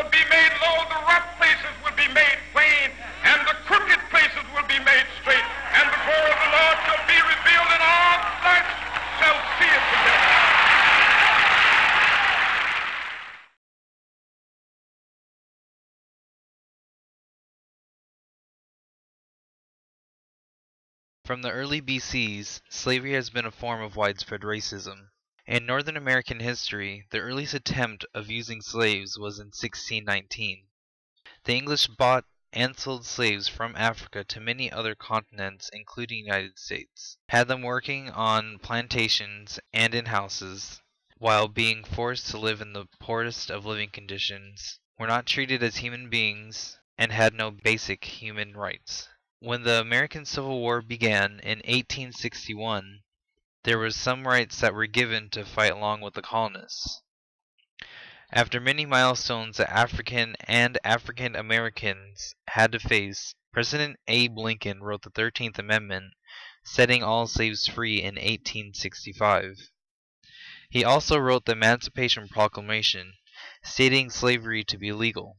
shall be made low, the rough places will be made plain, and the crooked places will be made straight, and the glory of the Lord shall be revealed, and all flesh shall see it together. From the early BCs, slavery has been a form of widespread racism. In Northern American history, the earliest attempt of using slaves was in 1619. The English bought and sold slaves from Africa to many other continents, including the United States, had them working on plantations and in houses, while being forced to live in the poorest of living conditions, were not treated as human beings, and had no basic human rights. When the American Civil War began in 1861, there were some rights that were given to fight along with the colonists. After many milestones that African and African Americans had to face, President Abe Lincoln wrote the 13th Amendment, setting all slaves free in 1865. He also wrote the Emancipation Proclamation, stating slavery to be legal.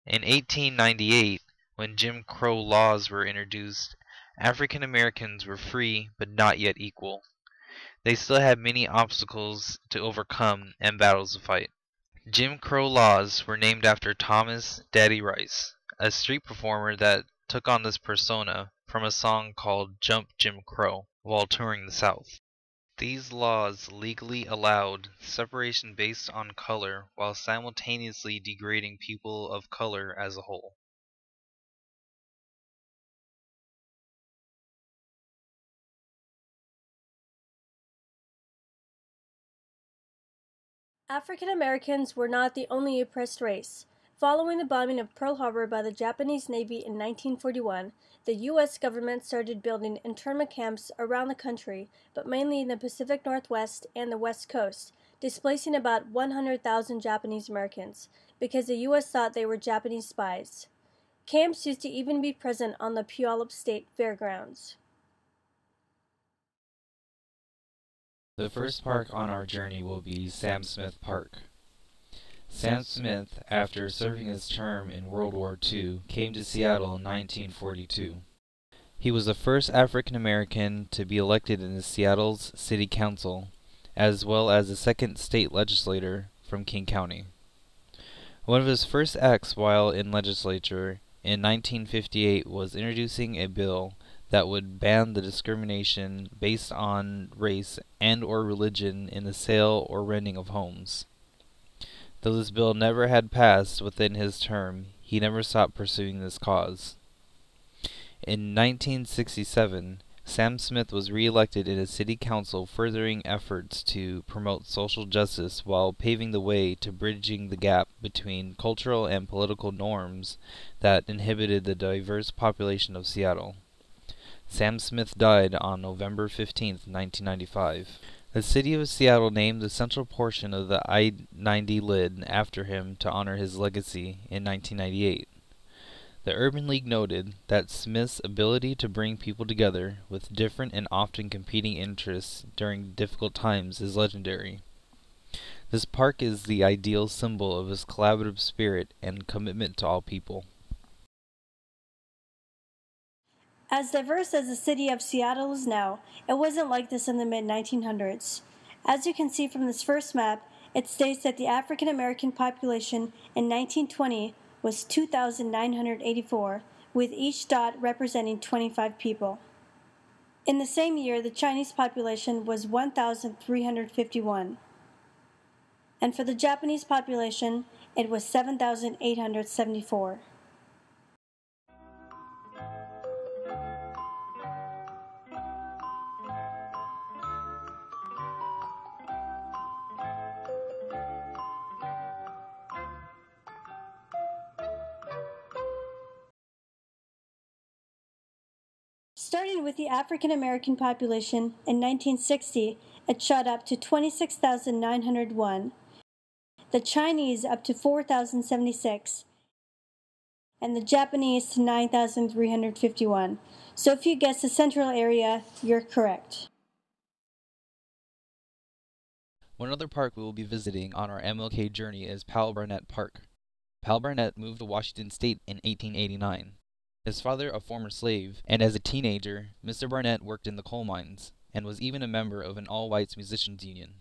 In 1898, when Jim Crow laws were introduced, African Americans were free but not yet equal. They still had many obstacles to overcome and battles to fight. Jim Crow laws were named after Thomas "Daddy" Rice, a street performer that took on this persona from a song called "Jump Jim Crow" while touring the South. These laws legally allowed separation based on color while simultaneously degrading people of color as a whole. African Americans were not the only oppressed race. Following the bombing of Pearl Harbor by the Japanese Navy in 1941, the U.S. government started building internment camps around the country, but mainly in the Pacific Northwest and the West Coast, displacing about 100,000 Japanese Americans, because the U.S. thought they were Japanese spies. Camps used to even be present on the Puyallup State Fairgrounds. The first park on our journey will be Sam Smith Park. Sam Smith, after serving his term in World War II, came to Seattle in 1942. He was the first African American to be elected in Seattle's City Council, as well as the second state legislator from King County. One of his first acts while in legislature in 1958 was introducing a bill that would ban the discrimination based on race and or religion in the sale or renting of homes. Though this bill never had passed within his term, he never stopped pursuing this cause. In 1967, Sam Smith was re-elected in a city council, furthering efforts to promote social justice while paving the way to bridging the gap between cultural and political norms that inhibited the diverse population of Seattle. Sam Smith died on November 15, 1995. The city of Seattle named the central portion of the I-90 lid after him to honor his legacy in 1998. The Urban League noted that Smith's ability to bring people together with different and often competing interests during difficult times is legendary. This park is the ideal symbol of his collaborative spirit and commitment to all people. As diverse as the city of Seattle is now, it wasn't like this in the mid-1900s. As you can see from this first map, it states that the African American population in 1920 was 2,984, with each dot representing 25 people. In the same year, the Chinese population was 1,351. And for the Japanese population, it was 7,874. Starting with the African American population in 1960, it shot up to 26,901, the Chinese up to 4,076, and the Japanese to 9,351. So if you guessed the central area, you're correct. One other park we will be visiting on our MLK journey is Powell Barnett Park. Pal Barnett moved to Washington State in 1889. His father a former slave, and as a teenager, Mr. Barnett worked in the coal mines, and was even a member of an all-whites musicians union.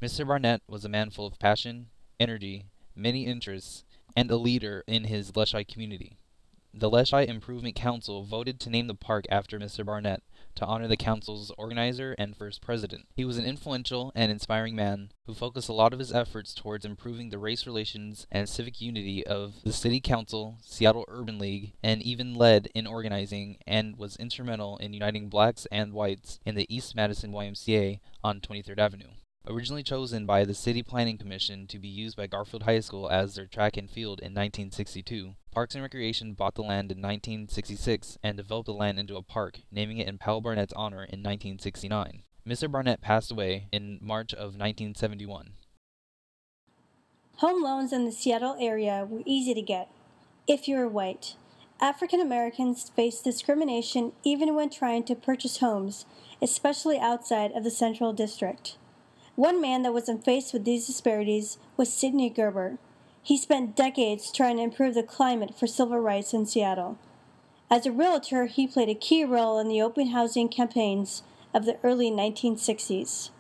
Mr. Barnett was a man full of passion, energy, many interests, and a leader in his Leschi community. The Leschi Improvement Council voted to name the park after Mr. Barnett to honor the council's organizer and first president. He was an influential and inspiring man who focused a lot of his efforts towards improving the race relations and civic unity of the City Council, Seattle Urban League, and even led in organizing and was instrumental in uniting blacks and whites in the East Madison YMCA on 23rd Avenue. Originally chosen by the City Planning Commission to be used by Garfield High School as their track and field in 1962, Parks and Recreation bought the land in 1966 and developed the land into a park, naming it in Pal Barnett's honor in 1969. Mr. Barnett passed away in March of 1971. Home loans in the Seattle area were easy to get if you were white. African Americans faced discrimination even when trying to purchase homes, especially outside of the Central District. One man that wasn't faced with these disparities was Sidney Gerber. He spent decades trying to improve the climate for civil rights in Seattle. As a realtor, he played a key role in the open housing campaigns of the early 1960s.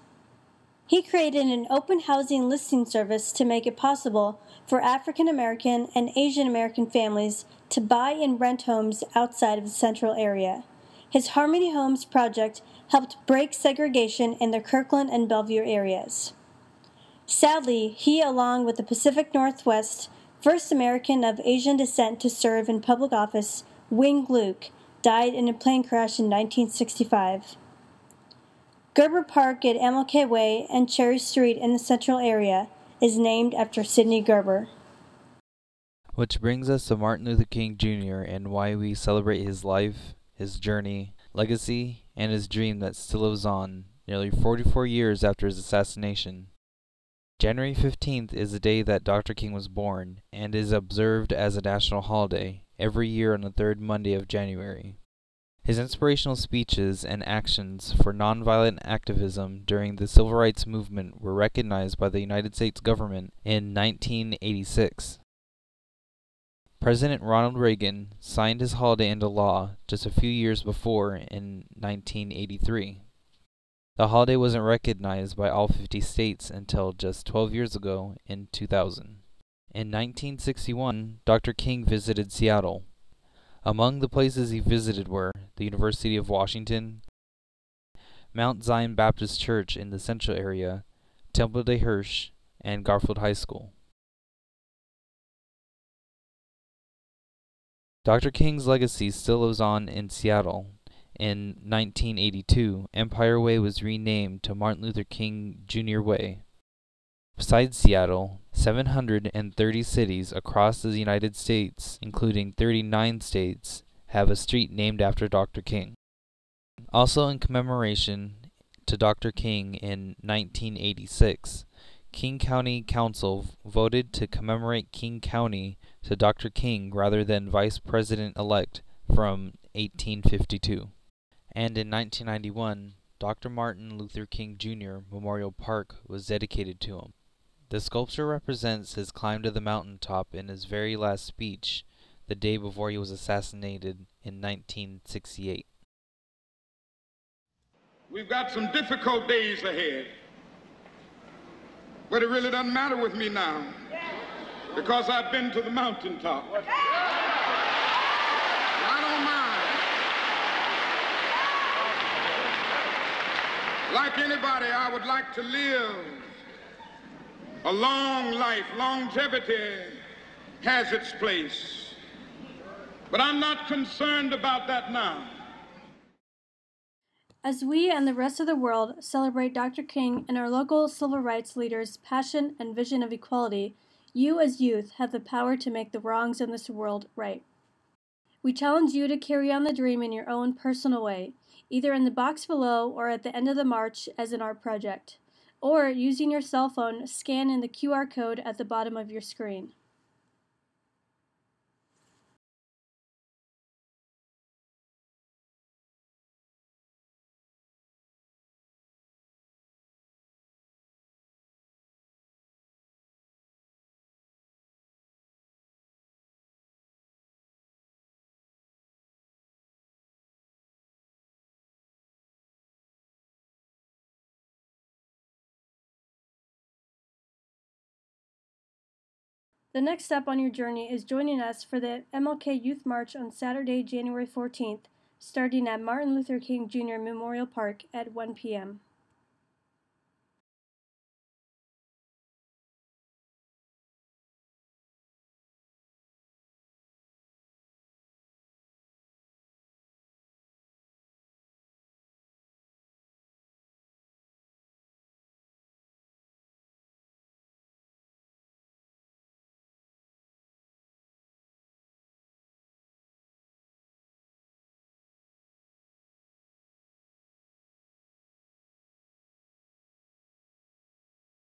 He created an open housing listing service to make it possible for African American and Asian American families to buy and rent homes outside of the central area. His Harmony Homes project helped break segregation in the Kirkland and Bellevue areas. Sadly, he, along with the Pacific Northwest, first American of Asian descent to serve in public office, Wing Luke, died in a plane crash in 1965. Gerber Park at MLK Way and Cherry Street in the central area is named after Sidney Gerber. Which brings us to Martin Luther King Jr. and why we celebrate his life, his journey, legacy, and his dream that still lives on nearly 44 years after his assassination. January 15th is the day that Dr. King was born and is observed as a national holiday every year on the third Monday of January. His inspirational speeches and actions for nonviolent activism during the Civil Rights Movement were recognized by the United States government in 1986. President Ronald Reagan signed his holiday into law just a few years before in 1983. The holiday wasn't recognized by all 50 states until just 12 years ago in 2000. In 1961, Dr. King visited Seattle. Among the places he visited were the University of Washington, Mount Zion Baptist Church in the central area, Temple de Hirsch, and Garfield High School. Dr. King's legacy still lives on in Seattle. In 1982, Empire Way was renamed to Martin Luther King Jr. Way. Besides Seattle, 730 cities across the United States, including 39 states, have a street named after Dr. King. Also in commemoration to Dr. King in 1986, King County Council voted to commemorate King County to Dr. King rather than Vice President-elect from 1852. And in 1991, Dr. Martin Luther King Jr. Memorial Park was dedicated to him. The sculpture represents his climb to the mountaintop in his very last speech, the day before he was assassinated in 1968. We've got some difficult days ahead, but it really doesn't matter with me now because I've been to the mountaintop. I don't mind. Like anybody, I would like to live a long life. Longevity has its place, but I'm not concerned about that now. As we and the rest of the world celebrate Dr. King and our local civil rights leaders' passion and vision of equality, you as youth have the power to make the wrongs in this world right. We challenge you to carry on the dream in your own personal way, either in the box below or at the end of the march as an art project, or using your cell phone, scan in the QR code at the bottom of your screen. The next step on your journey is joining us for the MLK Youth March on Saturday, January 14th, starting at Martin Luther King Jr. Memorial Park at 1 p.m.